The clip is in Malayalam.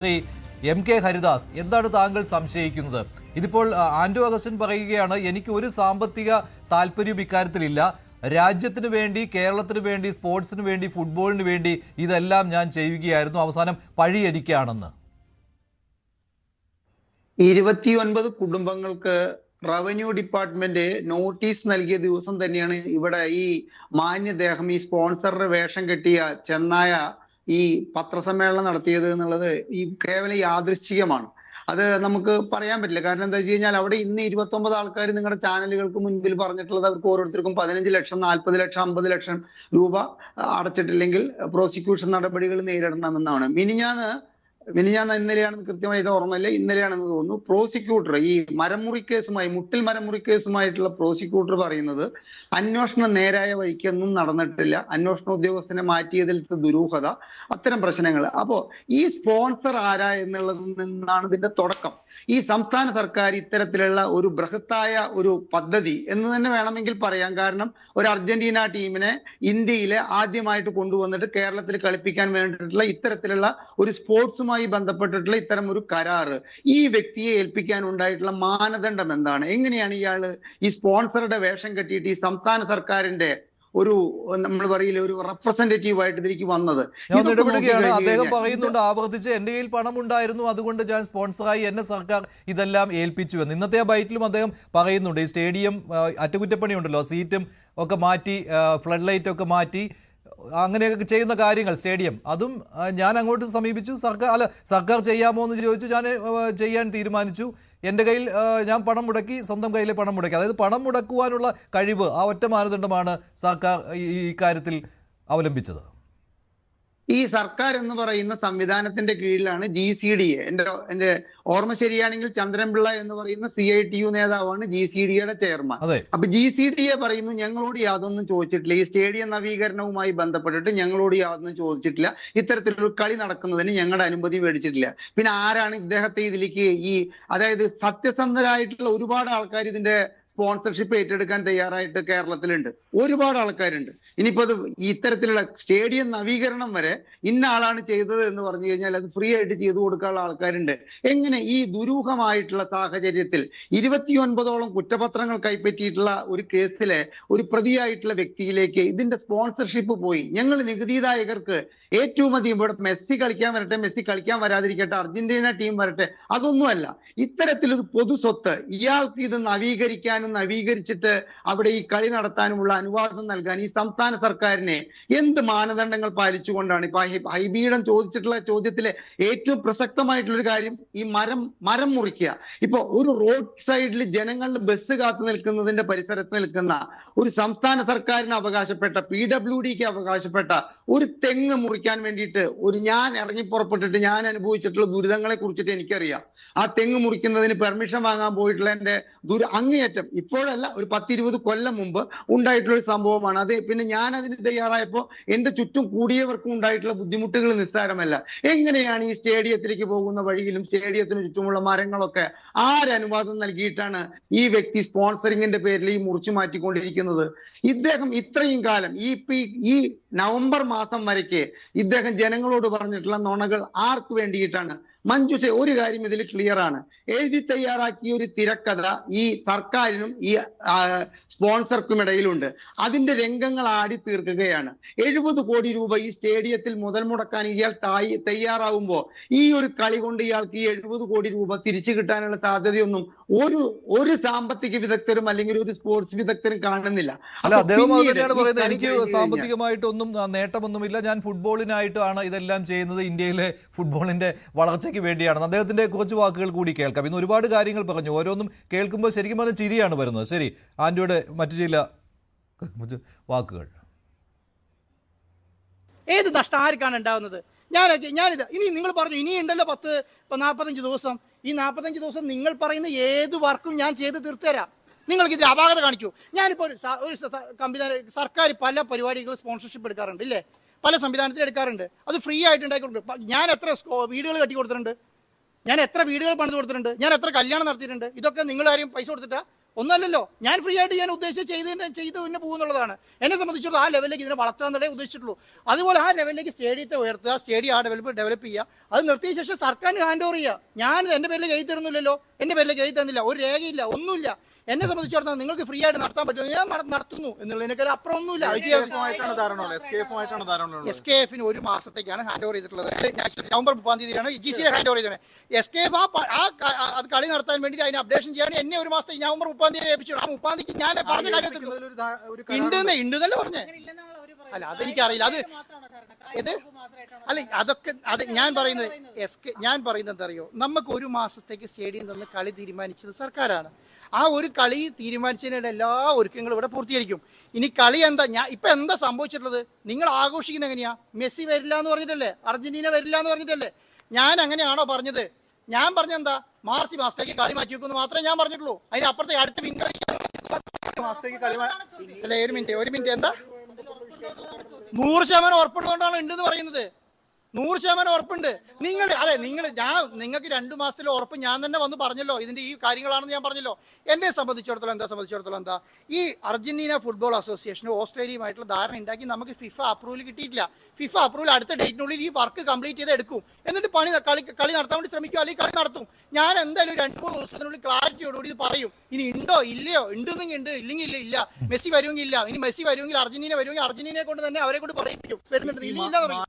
ശ്രീ എം കെ ഹരിദാസ്, എന്താണ് താങ്കൾ സംശയിക്കുന്നത്? ഇതിപ്പോൾ ആന്റോ അഗസ്റ്റിൻ പറയുകയാണ്, എനിക്ക് ഒരു സാമ്പത്തിക താല്പര്യവും ഇക്കാര്യത്തിലില്ല. രാജ്യത്തിന് വേണ്ടി, കേരളത്തിന് വേണ്ടി, സ്പോർട്സിന് വേണ്ടി, ഫുട്ബോളിന് വേണ്ടി ഇതെല്ലാം ഞാൻ ചെയ്യുകയായിരുന്നു. അവസാനം പഴി എനിക്കാണെന്ന്. 29 കുടുംബങ്ങൾക്ക് റവന്യൂ ഡിപ്പാർട്ട്മെന്റ് നോട്ടീസ് നൽകിയ ദിവസം തന്നെയാണ് ഇവിടെ ഈ മാന്യദേഹം, ഈ സ്പോൺസറുടെ വേഷം കെട്ടിയ ചെന്നായ ഈ പത്രസമ്മേളനം നടത്തിയത് എന്നുള്ളത് ഈ കേവലം യാദൃശ്ചികമാണ്. അത് നമുക്ക് പറയാൻ പറ്റില്ല. കാരണം എന്താ വെച്ച് കഴിഞ്ഞാൽ അവിടെ ഇന്ന് 29 ആൾക്കാർ നിങ്ങളുടെ ചാനലുകൾക്ക് മുൻപിൽ പറഞ്ഞിട്ടുള്ളത് അവർക്ക് ഓരോരുത്തർക്കും 15 ലക്ഷം, 40 ലക്ഷം, 50 ലക്ഷം രൂപ അടച്ചിട്ടില്ലെങ്കിൽ പ്രോസിക്യൂഷൻ നടപടികൾ നേരിടണമെന്നാണ്. മിനിഞ്ഞാന്ന് ഇന്നലെയാണെന്ന് കൃത്യമായിട്ട് ഓർമ്മയില്ല, ഇന്നലെയാണെന്ന് തോന്നുന്നു, പ്രോസിക്യൂട്ടർ ഈ മരമുറി കേസുമായി, മുട്ടിൽ മരമുറി കേസുമായിട്ടുള്ള പ്രോസിക്യൂട്ടർ പറയുന്നത് അന്വേഷണം നേരായ വഴിക്കൊന്നും നടന്നിട്ടില്ല, അന്വേഷണ ഉദ്യോഗസ്ഥനെ മാറ്റിയതിലത്തെ ദുരൂഹത, അത്തരം പ്രശ്നങ്ങൾ. അപ്പോ ഈ സ്പോൺസർ ആരാ എന്നുള്ളതിൽ നിന്നാണ് ഇതിന്റെ തുടക്കം. ഈ സംസ്ഥാന സർക്കാർ ഇത്തരത്തിലുള്ള ഒരു ബൃഹത്തായ ഒരു പദ്ധതി എന്ന് തന്നെ വേണമെങ്കിൽ പറയാം. കാരണം ഒരു അർജന്റീന ടീമിനെ ഇന്ത്യയിലെ ആദ്യമായിട്ട് കൊണ്ടുവന്നിട്ട് കേരളത്തിൽ കളിപ്പിക്കാൻ വേണ്ടിയിട്ടുള്ള ഇത്തരത്തിലുള്ള ഒരു സ്പോർട്സുമായി ബന്ധപ്പെട്ടിട്ടുള്ള ഇത്തരം ഒരു കരാറ് ഈ വ്യക്തിയെ ഏൽപ്പിക്കാൻ ഉണ്ടായിട്ടുള്ള മാനദണ്ഡം എന്താണ്? എങ്ങനെയാണ് ഇയാള് ഈ സ്പോൺസറുടെ വേഷം കെട്ടിയിട്ട് ഈ സംസ്ഥാന സർക്കാരിന്റെ ഒരു, നമ്മൾ പറയില്ല, ഒരു റെപ്രസെന്റേറ്റീവ് ആയിട്ട് ഇതിലേക്ക് വന്നത്? ഞാൻ ഇടപെടുകയാണ്. അദ്ദേഹം പറയുന്നുണ്ട്, ആവർത്തിച്ച് എന്റെ കയ്യിൽ പണം ഉണ്ടായിരുന്നു, അതുകൊണ്ട് ഞാൻ സ്പോൺസറായി, എന്നെ സർക്കാർ ഇതെല്ലാം ഏൽപ്പിച്ചു എന്ന്. ഇന്നത്തെ ആ ബൈറ്റിലും അദ്ദേഹം പറയുന്നുണ്ട്, ഈ സ്റ്റേഡിയം അറ്റകുറ്റപ്പണി ഉണ്ടല്ലോ, സീറ്റും ഒക്കെ മാറ്റി, ഫ്ലഡ് ലൈറ്റ് ഒക്കെ മാറ്റി, അങ്ങനെയൊക്കെ ചെയ്യുന്ന കാര്യങ്ങൾ, സ്റ്റേഡിയം, അതും ഞാൻ അങ്ങോട്ട് സമീപിച്ചു, സർക്കാർ ചെയ്യാമോ എന്ന് ചോദിച്ചു, ഞാൻ ചെയ്യാൻ തീരുമാനിച്ചു. എൻ്റെ കയ്യിൽ ഞാൻ പണം മുടക്കി, സ്വന്തം കയ്യിലെ പണം മുടക്കി. അതായത് പണം മുടക്കുവാനുള്ള കഴിവ്, ആ ഒറ്റ മാനദണ്ഡമാണ് സർക്കാർ ഈ കാര്യത്തിൽ അവലംബിച്ചത്. ഈ സർക്കാർ എന്ന് പറയുന്ന സംവിധാനത്തിന്റെ കീഴിലാണ് GCDA. എന്റെ ഓർമ്മ ശരിയാണെങ്കിൽ ചന്ദ്രൻപിള്ള എന്ന് പറയുന്ന CITU നേതാവാണ് GCDAയുടെ ചെയർമാൻ. അപ്പൊ GCDA പറയുന്നു, ഞങ്ങളോട് യാതൊന്നും ചോദിച്ചിട്ടില്ല, ഈ സ്റ്റേഡിയം നവീകരണവുമായി ബന്ധപ്പെട്ടിട്ട് ഞങ്ങളോട് യാതൊന്നും ചോദിച്ചിട്ടില്ല, ഇത്തരത്തിലൊരു കളി നടക്കുന്നതിന് ഞങ്ങളുടെ അനുമതി മേടിച്ചിട്ടില്ല. പിന്നെ ആരാണ് ഇദ്ദേഹത്തെ ഇതിലേക്ക് അതായത് സത്യസന്ധരായിട്ടുള്ള ഒരുപാട് ആൾക്കാർ ഇതിന്റെ സ്പോൺസർഷിപ്പ് ഏറ്റെടുക്കാൻ തയ്യാറായിട്ട് കേരളത്തിലുണ്ട്, ഒരുപാട് ആൾക്കാരുണ്ട്. ഇനിയിപ്പോ അത് ഇത്തരത്തിലുള്ള സ്റ്റേഡിയം നവീകരണം വരെ ഇന്ന ആളാണ് ചെയ്തത് എന്ന് പറഞ്ഞു കഴിഞ്ഞാൽ അത് ഫ്രീ ആയിട്ട് ചെയ്തു കൊടുക്കാനുള്ള ആൾക്കാരുണ്ട്. എങ്ങനെ ഈ ദുരൂഹമായിട്ടുള്ള സാഹചര്യത്തിൽ 29ഓളം കുറ്റപത്രങ്ങൾ കൈപ്പറ്റിയിട്ടുള്ള ഒരു കേസിലെ ഒരു പ്രതിയായിട്ടുള്ള വ്യക്തിയിലേക്ക് ഇതിന്റെ സ്പോൺസർഷിപ്പ് പോയി? ഞങ്ങൾ നികുതിദായകർക്ക് ഏറ്റവും അധികം, ഇവിടെ മെസ്സി കളിക്കാൻ വരട്ടെ, മെസ്സി കളിക്കാൻ വരാതിരിക്കട്ടെ, അർജന്റീന ടീം വരട്ടെ, അതൊന്നുമല്ല, ഇത്തരത്തിലൊരു പൊതു സ്വത്ത് ഇയാൾക്ക് ഇത് നവീകരിച്ചിട്ട് അവിടെ ഈ കളി നടത്താനുമുള്ള അനുവാദം നൽകാൻ ഈ സംസ്ഥാന സർക്കാരിനെ എന്ത് മാനദണ്ഡങ്ങൾ പാലിച്ചുകൊണ്ടാണ്? ഇപ്പൊ ഹൈബീഡൻ ചോദിച്ചിട്ടുള്ള ചോദ്യത്തിലെ ഏറ്റവും പ്രസക്തമായിട്ടുള്ള ഒരു കാര്യം ഈ മരം മുറിക്കുക. ഇപ്പൊ ഒരു റോഡ് സൈഡിൽ ജനങ്ങളുടെ ബസ് കാത്തു നിൽക്കുന്നതിന്റെ പരിസരത്ത് നിൽക്കുന്ന ഒരു സംസ്ഥാന സർക്കാരിന് അവകാശപ്പെട്ട, PWDക്ക് അവകാശപ്പെട്ട ഒരു തെങ്ങ് മുറിക്കാൻ വേണ്ടിയിട്ട് ഞാൻ ഇറങ്ങി പുറപ്പെട്ടിട്ട് ഞാൻ അനുഭവിച്ചിട്ടുള്ള ദുരിതങ്ങളെ കുറിച്ചിട്ട് എനിക്കറിയാം. ആ തെങ്ങ് മുറിക്കുന്നതിന് പെർമിഷൻ വാങ്ങാൻ പോയിട്ടുള്ള എന്റെ അങ്ങേയറ്റം, ഇപ്പോഴല്ല, ഒരു 10-20 കൊല്ലം മുമ്പ് ഉണ്ടായിട്ടുള്ള ഒരു സംഭവമാണ് അത്. പിന്നെ ഞാൻ അതിന് തയ്യാറായപ്പോൾ എന്റെ ചുറ്റും കൂടിയവർക്കും ഉണ്ടായിട്ടുള്ള ബുദ്ധിമുട്ടുകൾ നിസ്സാരമല്ല. എങ്ങനെയാണ് ഈ സ്റ്റേഡിയത്തിലേക്ക് പോകുന്ന വഴിയിലും സ്റ്റേഡിയത്തിന് ചുറ്റുമുള്ള മരങ്ങളൊക്കെ ആരനുവാദം നൽകിയിട്ടാണ് ഈ വ്യക്തി സ്പോൺസറിങ്ങിന്റെ പേരിൽ ഈ മുറിച്ചു മാറ്റിക്കൊണ്ടിരിക്കുന്നത്? ഇദ്ദേഹം ഇത്രയും കാലം ഈ നവംബർ മാസം വരയ്ക്ക് ഇദ്ദേഹം ജനങ്ങളോട് പറഞ്ഞിട്ടുള്ള നുണകൾ ആർക്ക് വേണ്ടിയിട്ടാണ്? മഞ്ജുഷ, ഒരു കാര്യം ഇതിൽ ക്ലിയർ ആണ്. എഴുതി തയ്യാറാക്കിയ ഒരു തിരക്കഥ ഈ സർക്കാരിനും ഈ സ്പോൺസർക്കും ഇടയിലുണ്ട്. അതിന്റെ രംഗങ്ങൾ ആടി തീർക്കുകയാണ്. 70 കോടി രൂപ ഈ സ്റ്റേഡിയത്തിൽ മുതൽ മുടക്കാൻ ഇയാൾ തയ്യാറാവുമ്പോൾ ഈ ഒരു കളി കൊണ്ട് ഇയാൾക്ക് ഈ 70 കോടി രൂപ തിരിച്ചു കിട്ടാനുള്ള സാധ്യതയൊന്നും ഒരു സാമ്പത്തിക വിദഗ്ധരും അല്ലെങ്കിൽ ഒരു സ്പോർട്സ് വിദഗ്ധരും കാണുന്നില്ല. അല്ല, അദ്ദേഹം തന്നെയാണ് പറയുന്നത്, എനിക്ക് സാമ്പത്തികമായിട്ടൊന്നും നേട്ടമൊന്നുമില്ല, ഞാൻ ഫുട്ബോളിനായിട്ടാണ് ഇതെല്ലാം ചെയ്യുന്നത്, ഇന്ത്യയിലെ ഫുട്ബോളിന്റെ വളർച്ചയ്ക്ക് വേണ്ടിയാണ്. അദ്ദേഹത്തിന്റെ കുറച്ച് വാക്കുകൾ കൂടി കേൾക്കാം. ഇന്ന് ഒരുപാട് കാര്യങ്ങൾ പറഞ്ഞു, ഓരോന്നും കേൾക്കുമ്പോൾ ശരിക്കും പറഞ്ഞ ചിരിയാണ് വരുന്നത്. ശരി, ആന്റിയുടെ മറ്റു ചില വാക്കുകൾ. ഏത് നഷ്ടം ആർക്കാണ് ഉണ്ടാവുന്നത്? ഞാനിത് ഇനി നിങ്ങൾ പറഞ്ഞു, ഇനി ഉണ്ടല്ലോ 45 ദിവസം. ഈ 45 ദിവസം നിങ്ങൾ പറയുന്ന ഏത് വർക്കും ഞാൻ ചെയ്ത് തീർത്തുതരാം. നിങ്ങൾക്ക് ഇതിൽ അപാകത കാണിച്ചു. ഞാനിപ്പോൾ ഒരു സർക്കാർ പല പരിപാടികൾ സ്പോൺസർഷിപ്പ് എടുക്കാറുണ്ട്, ഇല്ലേ? പല സംവിധാനത്തിൽ എടുക്കാറുണ്ട്. അത് ഫ്രീ ആയിട്ട് ഉണ്ടാക്കി കൊടുക്കും. ഞാൻ എത്ര വീടുകൾ കെട്ടി കൊടുത്തിട്ടുണ്ട്, ഞാൻ എത്ര വീടുകൾ പണിത് കൊടുത്തിട്ടുണ്ട്, ഞാൻ എത്ര കല്യാണം നടത്തിയിട്ടുണ്ട്. ഇതൊക്കെ നിങ്ങൾ ആരും പൈസ കൊടുത്തിട്ടാ? ഒന്നല്ലല്ലോ. ഞാൻ ഫ്രീ ആയിട്ട് ഞാൻ ഉദ്ദേശിച്ച് ചെയ്ത് പിന്നെ പോകുന്നുള്ളതാണ്. എന്നെ സംബന്ധിച്ചിടത്തോളം ആ ലെവലിലേക്ക് ഇതിനെ വളർത്തുക എന്നല്ലേ ഉദ്ദേശിച്ചിട്ടുള്ളൂ. അതുപോലെ ആ ലെവലിലേക്ക് സ്റ്റേഡിയത്തെ ഉയർത്തുക, സ്റ്റേഡിയം ആ ഡെവലപ്പ് ചെയ്യുക, അത് നിർത്തിയ ശേഷം സർക്കാരിന് ഹാൻഡ് ഓവർ ചെയ്യുക. ഞാൻ എൻ്റെ പേരിലേക്ക് എഴുതി തരുന്നില്ലല്ലോ, എൻ്റെ പേരിലേക്ക് എഴുതി തന്നില്ല, ഒരു രേഖയില്ല, ഒന്നുമില്ല. എന്നെ സംബന്ധിച്ചിടത്തോളം നിങ്ങൾക്ക് ഫ്രീ ആയിട്ട് നടത്താൻ പറ്റും, ഞാൻ നടത്തുന്നു എന്നുള്ളതിനേക്കാൾ അപ്പുറം ഒന്നുമില്ല. SKF ഒരു മാസത്തേക്കാണ് ഹാൻഡ് ഓവർ ചെയ്തിട്ടുള്ളത്. നവംബർ 30 GCA ഹാൻഡ് ഓവർ ചെയ്തത്. SKF അത് കളി നടത്താൻ വേണ്ടി അതിന് അപ്ഡേഷൻ ചെയ്യാൻ എന്നെ ഒരു മാസത്തേക്ക് നവംബർ 30 ഏൽപ്പിച്ചു. ആ 30 ഞാൻ പറഞ്ഞ കാര്യത്തിൽ ഉണ്ടെന്നല്ലേ പറഞ്ഞേ. അല്ല അതെനിക്കറിയില്ല. അല്ല അതൊക്കെ ഞാൻ പറയുന്നത് എന്താ അറിയോ, നമുക്ക് ഒരു മാസത്തേക്ക് സ്റ്റേഡിയം തന്ന് കളി തീരുമാനിച്ചത് സർക്കാരാണ്. ആ ഒരു കളി തീരുമാനിച്ചതിനുള്ള എല്ലാ ഒരുക്കങ്ങളും ഇവിടെ പൂർത്തീകരിക്കും. ഇനി കളി എന്താ, ഇപ്പൊ എന്താ സംഭവിച്ചിട്ടുള്ളത്? നിങ്ങൾ ആഘോഷിക്കുന്ന എങ്ങനെയാ? മെസ്സി വരില്ല എന്ന് പറഞ്ഞിട്ടല്ലേ, അർജന്റീന വരില്ല എന്ന് പറഞ്ഞിട്ടല്ലേ. ഞാൻ അങ്ങനെയാണോ പറഞ്ഞത്? ഞാൻ പറഞ്ഞെന്താ, മാർച്ച് മാസത്തേക്ക് കളി മാറ്റി വെക്കുമെന്ന് മാത്രമേ ഞാൻ പറഞ്ഞിട്ടുള്ളൂ. അതിനപ്പുറത്തെ അടുത്ത അല്ല ഒരു മിനിറ്റ് എന്താ 100% ഉറപ്പുള്ളതുകൊണ്ടാണ് ഉണ്ടെന്ന് പറയുന്നത്. 100% ഉറപ്പുണ്ട്. നിങ്ങൾക്ക് 2 മാസത്തിലെ ഉറപ്പ് ഞാൻ തന്നെ വന്ന് പറഞ്ഞല്ലോ, ഇതിന്റെ ഈ കാര്യങ്ങളാണെന്ന് ഞാൻ പറഞ്ഞല്ലോ. എന്നെ സംബന്ധിച്ചിടത്തോളം എന്താ ഈ അർജന്റീന ഫുട്ബോൾ അസോസിയേഷനും ഓസ്ട്രേലിയയുമായിട്ടുള്ള ധാരണ ഉണ്ടാക്കി നമുക്ക് ഫിഫ അപ്രൂവൽ കിട്ടിയിട്ടില്ല. ഫിഫ അപ്രൂവൽ അടുത്ത ഡേറ്റിനുള്ളിൽ ഈ വർക്ക് കംപ്ലീറ്റ് ചെയ്ത് എടുക്കും. എന്നിട്ട് കളി നടത്താൻ വേണ്ടി ശ്രമിക്കും, അല്ലെങ്കിൽ കളി നടത്തും. ഞാൻ എന്തായാലും 2-3 ദിവസത്തിനുള്ളിൽ ക്ലാരിറ്റിയോടുകൂടി ഇത് പറയും. ഇനി ഉണ്ടോ ഇല്ലയോ, ഉണ്ടെങ്കിൽ ഉണ്ട്, ഇല്ലെങ്കിൽ ഇല്ല. മെസ്സി വരുമെങ്കിൽ ഇല്ല, ഇനി മെസ്സി വരുമെങ്കിൽ അർജന്റീന വരുമെങ്കിൽ അർജന്റീനയെ കൊണ്ട് തന്നെ അവരെ കൊണ്ട് പറയിപ്പിക്കും. വരുന്നുണ്ട്, ഇല്ല എന്ന് പറയും.